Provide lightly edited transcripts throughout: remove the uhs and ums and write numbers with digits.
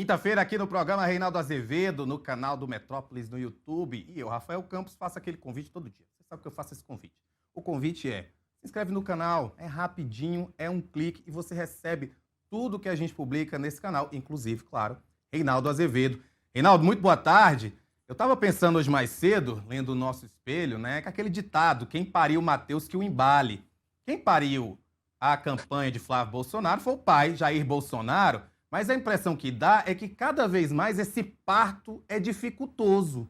Quinta-feira aqui no programa Reinaldo Azevedo, no canal do Metrópolis no YouTube. E eu, Rafael Campos, faço aquele convite todo dia. Você sabe que eu faço esse convite. O convite é: se inscreve no canal, é rapidinho, é um clique e você recebe tudo que a gente publica nesse canal, inclusive, claro, Reinaldo Azevedo. Reinaldo, muito boa tarde. Eu estava pensando hoje mais cedo, lendo o nosso espelho, né, que aquele ditado: quem pariu Mateus que o embale. Quem pariu a campanha de Flávio Bolsonaro foi o pai, Jair Bolsonaro. Mas a impressão que dá é que cada vez mais esse parto é dificultoso.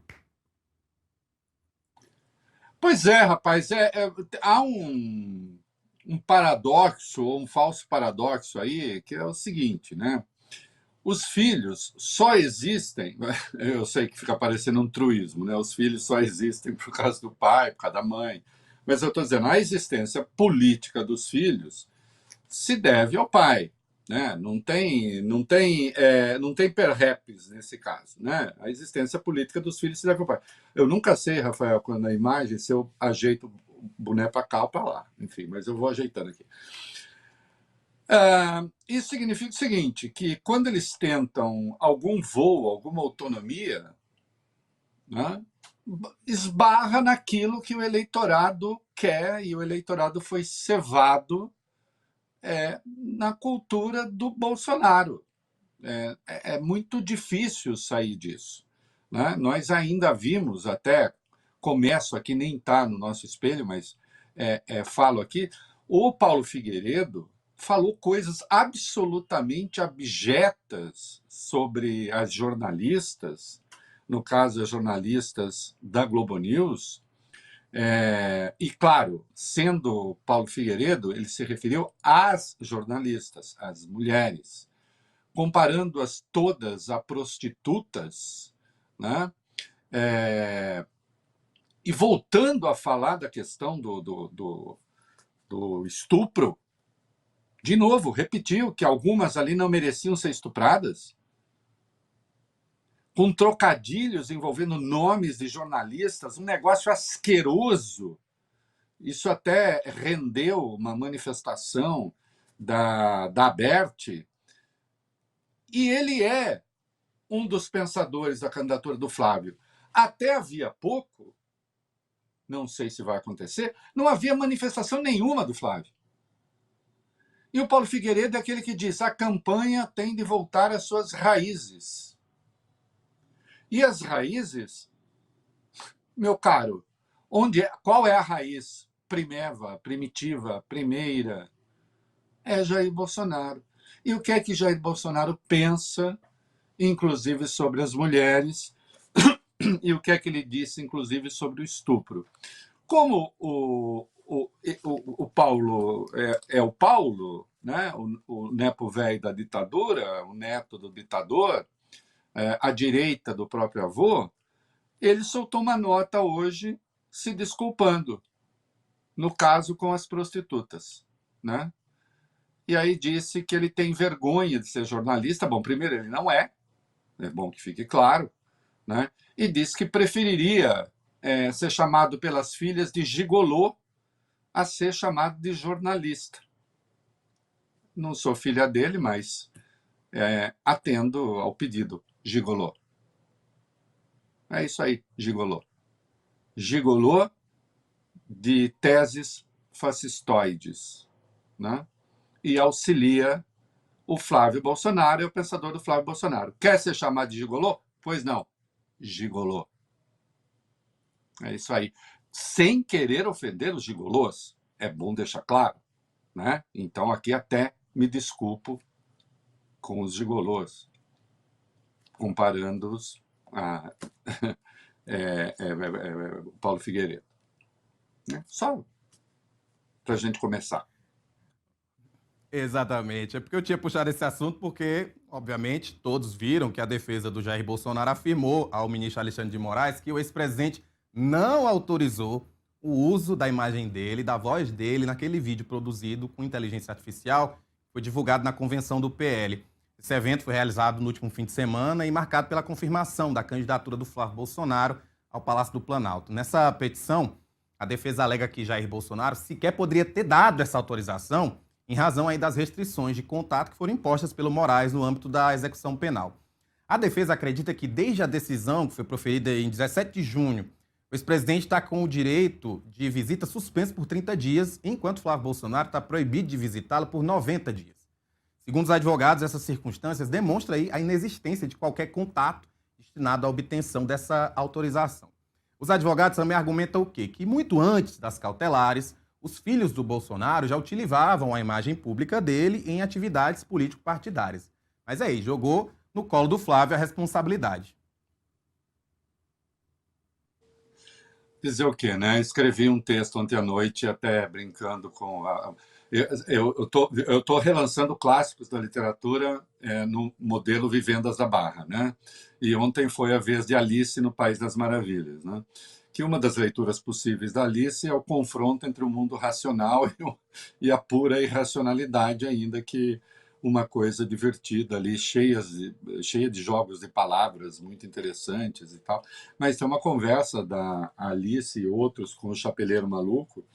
Pois é, rapaz, há um paradoxo, ou um falso paradoxo aí, que é o seguinte, né? Os filhos só existem, eu sei que fica parecendo um truísmo, né? Os filhos só existem por causa do pai, por causa da mãe, mas eu estou dizendo, a existência política dos filhos se deve ao pai, né? Não tem perrepes nesse caso, né? A existência política dos filhos se deve ao pai. Eu nunca sei, Rafael, quando na imagem, se eu ajeito o boné para cá ou para lá, enfim, mas eu vou ajeitando aqui. Isso significa o seguinte, que quando eles tentam algum voo, alguma autonomia, né, esbarra naquilo que o eleitorado quer, e o eleitorado foi cevado na cultura do Bolsonaro. É muito difícil sair disso, né? Nós ainda vimos, até começo aqui, nem está no nosso espelho, mas falo aqui, o Paulo Figueiredo falou coisas absolutamente abjetas sobre as jornalistas, no caso, as jornalistas da Globo News. E, claro, sendo Paulo Figueiredo, ele se referiu às jornalistas, às mulheres, comparando-as todas a prostitutas, né? E voltando a falar da questão do estupro, de novo, repetiu que algumas ali não mereciam ser estupradas, com trocadilhos envolvendo nomes de jornalistas, um negócio asqueroso. Isso até rendeu uma manifestação da Abert, e ele é um dos pensadores da candidatura do Flávio. Até havia pouco, não sei se vai acontecer, não havia manifestação nenhuma do Flávio. E o Paulo Figueiredo é aquele que diz: a campanha tem de voltar às suas raízes. E as raízes, meu caro, qual é a raiz primitiva, primeira? É Jair Bolsonaro. E o que é que Jair Bolsonaro pensa, inclusive sobre as mulheres, e o que é que ele disse, inclusive, sobre o estupro? Como o Paulo é o Paulo, né? O nepo velho da ditadura, o neto do ditador, à direita do próprio avô, ele soltou uma nota hoje se desculpando, no caso com as prostitutas, né? E aí disse que ele tem vergonha de ser jornalista. Bom, primeiro, ele não é bom que fique claro, né? E disse que preferiria ser chamado pelas filhas de gigolô a ser chamado de jornalista. Não sou filha dele, mas atendo ao pedido, gigolô. É isso aí, gigolô. Gigolô de teses fascistoides, né? E auxilia o Flávio Bolsonaro, é o pensador do Flávio Bolsonaro. Quer ser chamado de gigolô? Pois não, gigolô. É isso aí. Sem querer ofender os gigolôs, é bom deixar claro, né? Então aqui até me desculpo com os gigolôs, comparando-os a Paulo Figueiredo. Só para a gente começar. Exatamente. É porque eu tinha puxado esse assunto porque, obviamente, todos viram que a defesa do Jair Bolsonaro afirmou ao ministro Alexandre de Moraes que o ex-presidente não autorizou o uso da imagem dele, da voz dele, naquele vídeo produzido com inteligência artificial, que foi divulgado na convenção do PL. Esse evento foi realizado no último fim de semana e marcado pela confirmação da candidatura do Flávio Bolsonaro ao Palácio do Planalto. Nessa petição, a defesa alega que Jair Bolsonaro sequer poderia ter dado essa autorização em razão aí das restrições de contato que foram impostas pelo Moraes no âmbito da execução penal. A defesa acredita que desde a decisão que foi proferida em 17 de junho, o ex-presidente está com o direito de visita suspenso por 30 dias, enquanto Flávio Bolsonaro está proibido de visitá-lo por 90 dias. Segundo os advogados, essas circunstâncias demonstram aí a inexistência de qualquer contato destinado à obtenção dessa autorização. Os advogados também argumentam o quê? Que muito antes das cautelares, os filhos do Bolsonaro já utilizavam a imagem pública dele em atividades político-partidárias. Mas aí, jogou no colo do Flávio a responsabilidade. Dizer o quê, né? Escrevi um texto ontem à noite, até brincando com eu tô relançando clássicos da literatura no modelo Vivendas da Barra, né? E ontem foi a vez de Alice no País das Maravilhas, né? Que uma das leituras possíveis da Alice é o confronto entre o mundo racional e a pura irracionalidade, ainda que uma coisa divertida ali, cheia de jogos de palavras muito interessantes e tal. Mas tem uma conversa da Alice e outros com o Chapeleiro Maluco,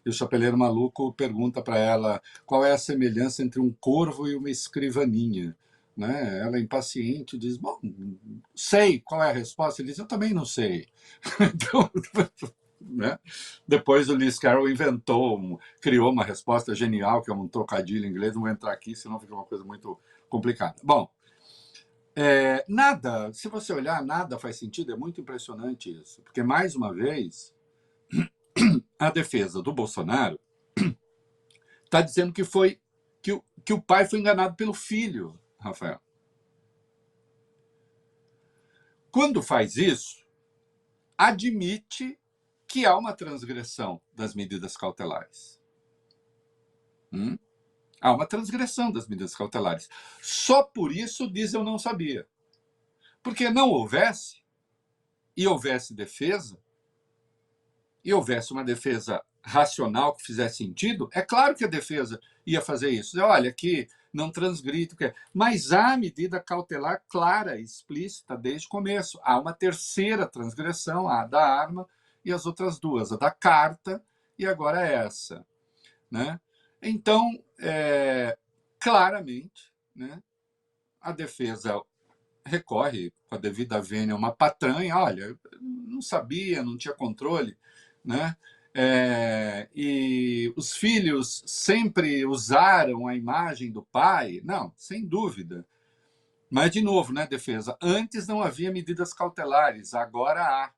e o Chapeleiro Maluco pergunta para ela qual é a semelhança entre um corvo e uma escrivaninha. Né? Ela, impaciente, diz, bom, sei qual é a resposta. Ele diz, eu também não sei. Então, né? Depois o Lewis Carroll criou uma resposta genial, que é um trocadilho em inglês, não vou entrar aqui, senão fica uma coisa muito complicada. Bom, nada, se você olhar, nada faz sentido, é muito impressionante isso, porque, mais uma vez, a defesa do Bolsonaro está dizendo que o pai foi enganado pelo filho, Rafael. Quando faz isso, admite que há uma transgressão das medidas cautelares. Há uma transgressão das medidas cautelares. Só por isso diz eu não sabia. Porque não houvesse, e houvesse defesa, e houvesse uma defesa racional que fizesse sentido, é claro que a defesa ia fazer isso. Olha, aqui não transgride, mas há medida cautelar clara, explícita, desde o começo. Há uma terceira transgressão, a da arma, e as outras duas, a da carta e agora essa. Né? Então, claramente, né, a defesa recorre, com a devida vênia, a uma patranha, olha, não sabia, não tinha controle, né? E os filhos sempre usaram a imagem do pai? Não, sem dúvida. Mas, de novo, né, defesa, antes não havia medidas cautelares, agora há.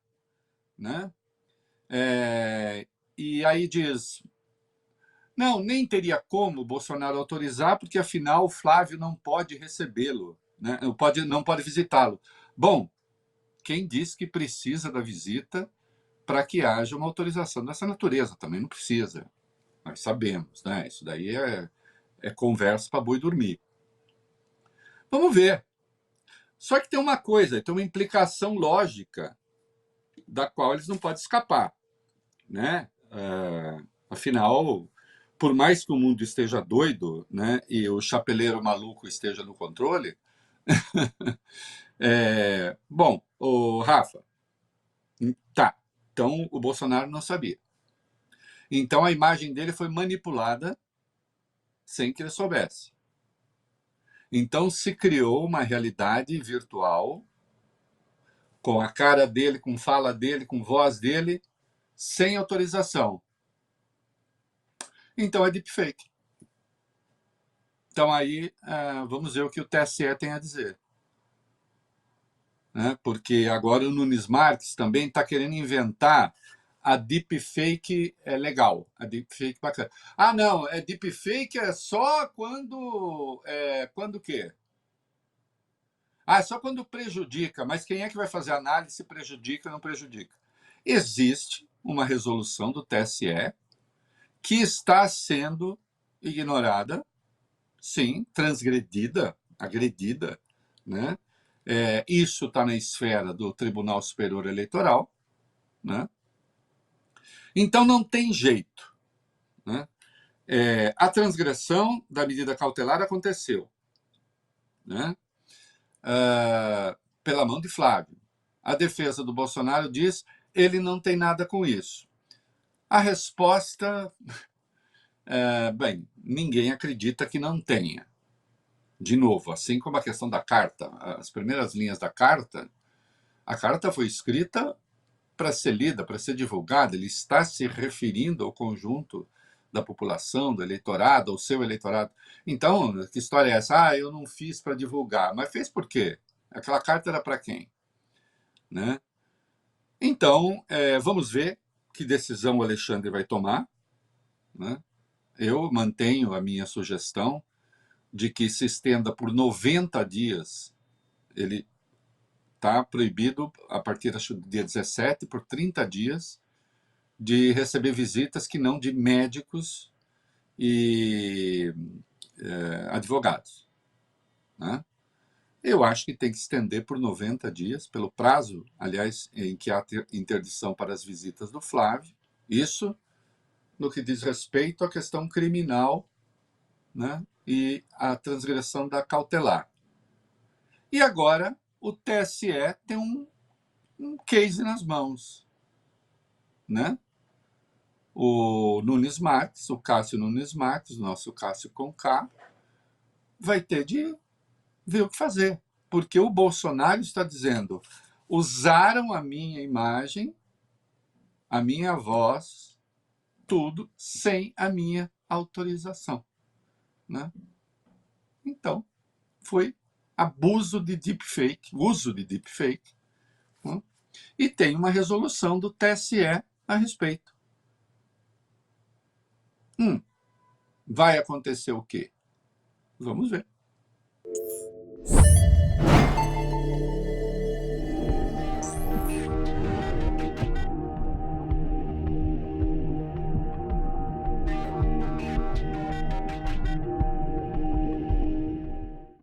Né? E aí diz, não, nem teria como o Bolsonaro autorizar, porque, afinal, o Flávio não pode recebê-lo, né? Não pode visitá-lo. Bom, quem diz que precisa da visita para que haja uma autorização dessa natureza? Também não precisa. Nós sabemos, né? Isso daí é conversa para boi dormir. Vamos ver. Só que tem uma coisa, tem uma implicação lógica da qual eles não podem escapar. Né? Afinal, por mais que o mundo esteja doido, né, e o chapeleiro maluco esteja no controle, bom, o Rafa, tá, então o Bolsonaro não sabia. Então a imagem dele foi manipulada sem que ele soubesse. Então se criou uma realidade virtual com a cara dele, com fala dele, com voz dele, sem autorização. Então é deepfake. Então aí vamos ver o que o TSE tem a dizer. Né? Porque agora o Nunes Marques também está querendo inventar a deepfake legal, a deepfake bacana. Ah, não, deepfake é só quando o quê? Ah, só quando prejudica, mas quem é que vai fazer análise se prejudica ou não prejudica? Existe uma resolução do TSE que está sendo ignorada, sim, transgredida, agredida, né? Isso está na esfera do Tribunal Superior Eleitoral, né? Então não tem jeito. Né? A transgressão da medida cautelar aconteceu, né? Pela mão de Flávio. A defesa do Bolsonaro diz ele não tem nada com isso. A resposta, bem, ninguém acredita que não tenha. De novo, assim como a questão da carta, as primeiras linhas da carta, a carta foi escrita para ser lida, para ser divulgada, ele está se referindo ao conjunto da população, do eleitorado, ao seu eleitorado. Então, que história é essa? Ah, eu não fiz para divulgar. Mas fez por quê? Aquela carta era para quem? Né? Então, vamos ver que decisão o Alexandre vai tomar. Né? Eu mantenho a minha sugestão de que se estenda por 90 dias. Ele está proibido, a partir do dia 17, por 30 dias, de receber visitas que não de médicos e advogados. Né? Eu acho que tem que estender por 90 dias, pelo prazo, aliás, em que há interdição para as visitas do Flávio. Isso no que diz respeito à questão criminal, né, e à transgressão da cautelar. E agora o TSE tem um case nas mãos. Né? O Nunes Marques, o Cássio Nunes Marques, nosso Cássio com K, vai ter de ver o que fazer. Porque o Bolsonaro está dizendo: usaram a minha imagem, a minha voz, tudo sem a minha autorização. Né? Então, foi abuso de deepfake, uso de deepfake. Né? E tem uma resolução do TSE a respeito. Vai acontecer o quê? Vamos ver.